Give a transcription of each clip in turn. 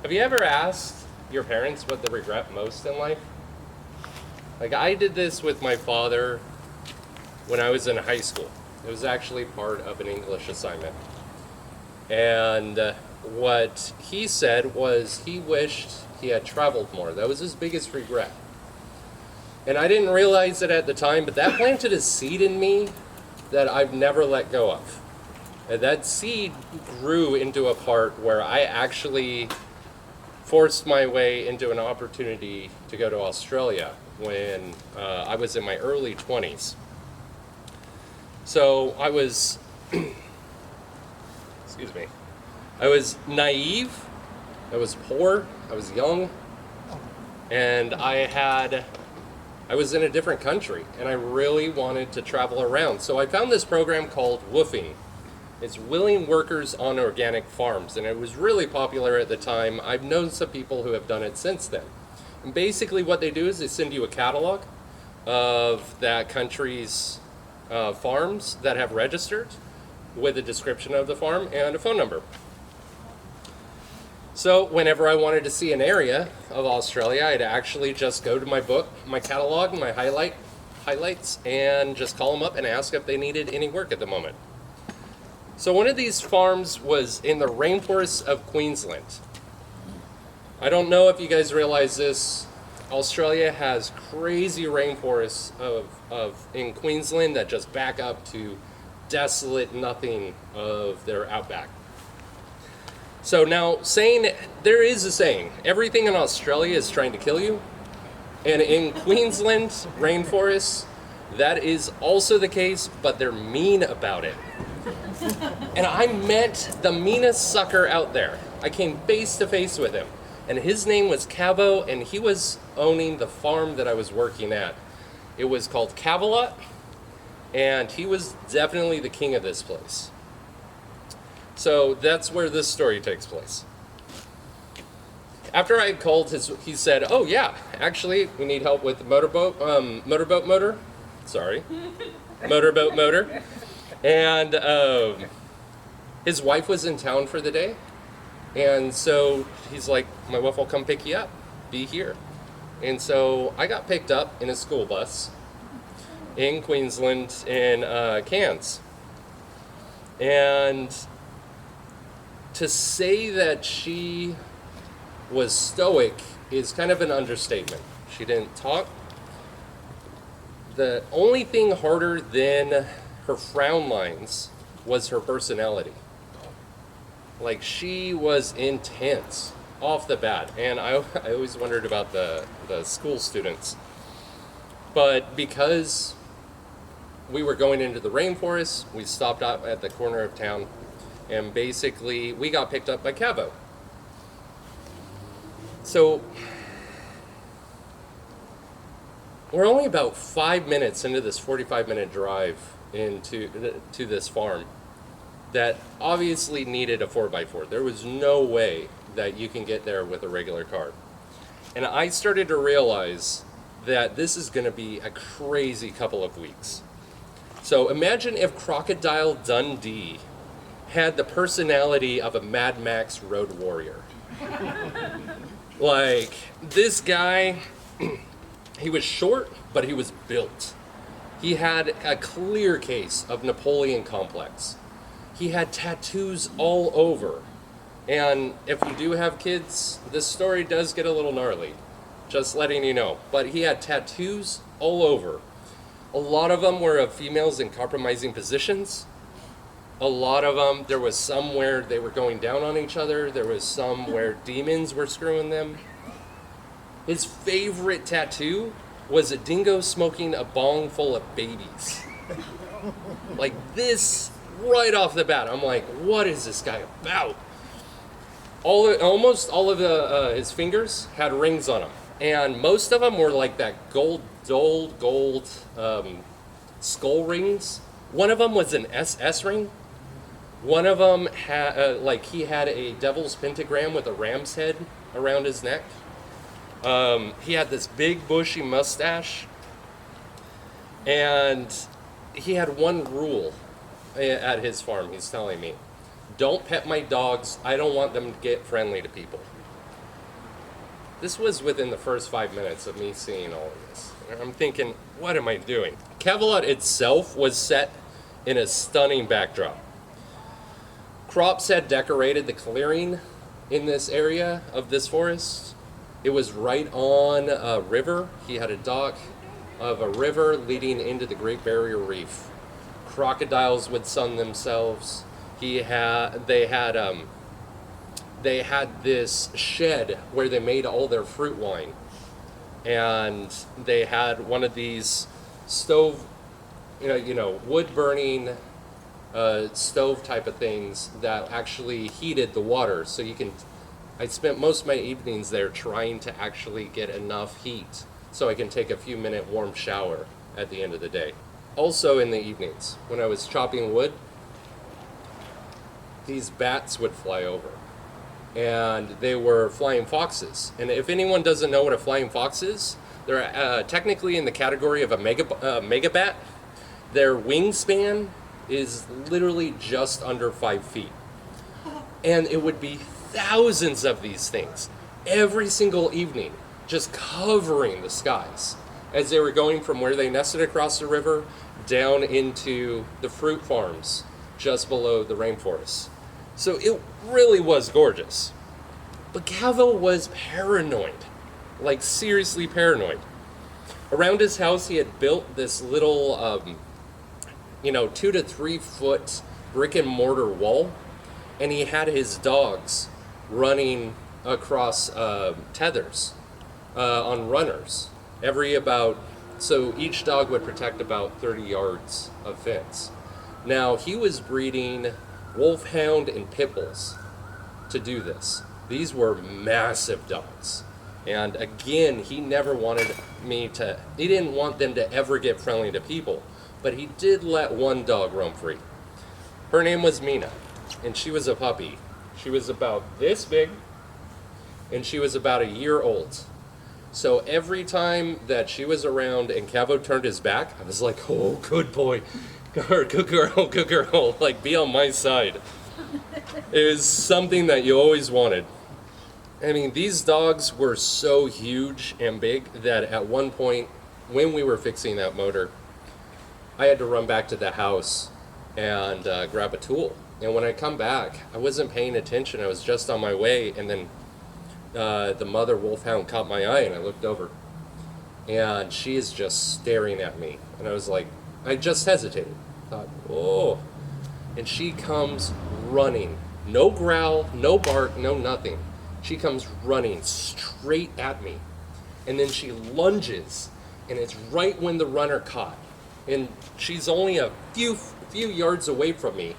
Have you ever asked your parents what they regret most in life? Like, I did this with my father when I was in high school. It was actually part of an English assignment. And what he said was he wished he had traveled more. That was his biggest regret. And I didn't realize it at the time, but that planted a seed in me that I've never let go of. And that seed grew into a part where I actually forced my way into an opportunity to go to Australia when I was in my early 20s. So I was, excuse me, I was naive, I was poor, I was young, and I was in a different country, and I really wanted to travel around. So I found this program called woofing. It's Willing Workers on Organic Farms, and it was really popular at the time. I've known some people who have done it since then. And basically what they do is they send you a catalog of that country's farms that have registered with a description of the farm and a phone number. So whenever I wanted to see an area of Australia, I'd actually just go to my book, my catalog, my highlights, and just call them up and ask if they needed any work at the moment. So one of these farms was in the rainforests of Queensland. I don't know if you guys realize this. Australia has crazy rainforests in Queensland that just back up to desolate nothing of their outback. So now, there is a saying, everything in Australia is trying to kill you. And in Queensland rainforests, that is also the case, but they're mean about it. And I met the meanest sucker out there. I came face to face with him. And his name was Cavo, and he was owning the farm that I was working at. It was called Cavalot, and he was definitely the king of this place. So that's where this story takes place. After I had called, he said, "Oh yeah, actually, we need help with the motorboat motor. And his wife was in town for the day, and so he's like, my wife will come pick you up, be here." And so I got picked up in a school bus in Queensland in Cairns. And to say that she was stoic is kind of an understatement. She didn't talk. The only thing harder than her frown lines was her personality. Like, she was intense off the bat, and I always wondered about the school students. But because we were going into the rainforest, we stopped out at the corner of town, and basically we got picked up by Cavo. So we're only about 5 minutes into this 45-minute drive to this farm that obviously needed a 4x4. There was no way that you can get there with a regular car. And I started to realize that this is going to be a crazy couple of weeks. So imagine if Crocodile Dundee had the personality of a Mad Max road warrior. Like, this guy, he was short, but he was built. He had a clear case of Napoleon complex. He had tattoos all over. And if you do have kids, this story does get a little gnarly. Just letting you know. But he had tattoos all over. A lot of them were of females in compromising positions. A lot of them, there was some where they were going down on each other. There was some where demons were screwing them. His favorite tattoo was a dingo smoking a bong full of babies. Like this, right off the bat, I'm like, what is this guy about? Almost all of his fingers had rings on them. And most of them were like that gold skull rings. One of them was an SS ring. One of them had, he had a devil's pentagram with a ram's head around his neck. He had this big bushy mustache. And he had one rule at his farm, he's telling me. Don't pet my dogs. I don't want them to get friendly to people. This was within the first 5 minutes of me seeing all of this. And I'm thinking, what am I doing? Camelot itself was set in a stunning backdrop. Crops had decorated the clearing in this area of this forest. It was right on a river. He had a dock of a river leading into the Great Barrier Reef. Crocodiles would sun themselves. They had this shed where they made all their fruit wine, and they had one of these stove, wood burning stove type of things that actually heated the water. So I spent most of my evenings there trying to actually get enough heat so I can take a few minute warm shower at the end of the day. Also in the evenings, when I was chopping wood, these bats would fly over. And they were flying foxes. And if anyone doesn't know what a flying fox is, they're technically in the category of a megabat. Their wingspan is literally just under 5 feet. And it would be thousands of these things every single evening, just covering the skies as they were going from where they nested across the river down into the fruit farms just below the rainforest. So it really was gorgeous. But Cavill was paranoid, like seriously paranoid. Around his house, he had built this little, 2 to 3 foot brick and mortar wall, and he had his dogs running across tethers on runners so each dog would protect about 30 yards of fence. Now, he was breeding wolfhound and pit bulls to do this. These were massive dogs. And again, he never wanted he didn't want them to ever get friendly to people, but he did let one dog roam free. Her name was Mina, and she was a puppy. She was about this big, and she was about a year old. So every time that she was around and Cavo turned his back, I was like, oh, good boy. Good girl, like, be on my side. It was something that you always wanted. I mean, these dogs were so huge and big that at one point, when we were fixing that motor, I had to run back to the house and grab a tool. And when I come back, I wasn't paying attention. I was just on my way, and then the mother wolfhound caught my eye, and I looked over. And she is just staring at me. And I was like, I just hesitated. Thought, oh. And she comes running. No growl, no bark, no nothing. She comes running straight at me. And then she lunges, and it's right when the runner caught. And she's only a few yards away from me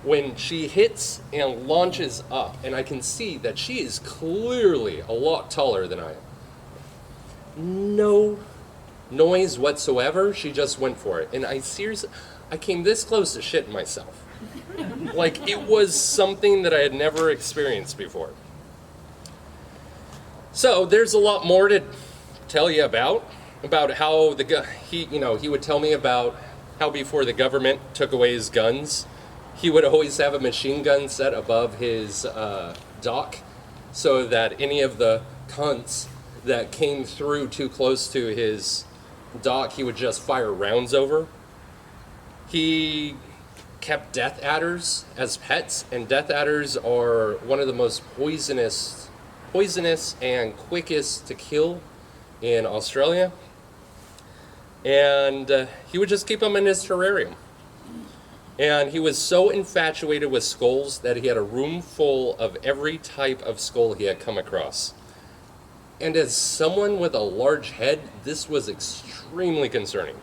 when she hits and launches up. And I can see that she is clearly a lot taller than I am. No noise whatsoever, she just went for it. And I came this close to shitting myself. Like, it was something that I had never experienced before. So there's a lot more to tell you about how he would tell me about how before the government took away his guns, he would always have a machine gun set above his dock so that any of the cunts that came through too close to his dock, he would just fire rounds over. He kept death adders as pets, and death adders are one of the most poisonous and quickest to kill in Australia. And he would just keep them in his terrarium. And he was so infatuated with skulls that he had a room full of every type of skull he had come across. And as someone with a large head, this was extremely concerning.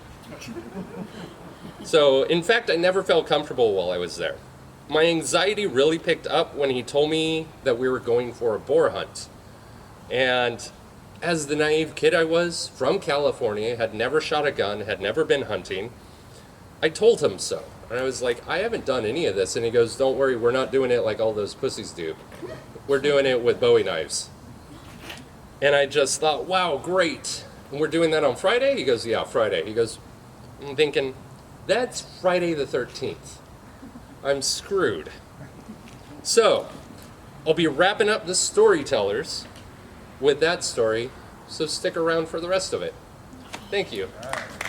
So, in fact, I never felt comfortable while I was there. My anxiety really picked up when he told me that we were going for a boar hunt. And as the naive kid I was, from California, had never shot a gun, had never been hunting, I told him so. And I was like, I haven't done any of this. And he goes, don't worry, we're not doing it like all those pussies do. We're doing it with Bowie knives. And I just thought, wow, great. And we're doing that on Friday? He goes, yeah, Friday. He goes, I'm thinking, that's Friday the 13th. I'm screwed. So, I'll be wrapping up the Storytellers with that story, so stick around for the rest of it. Thank you. All right.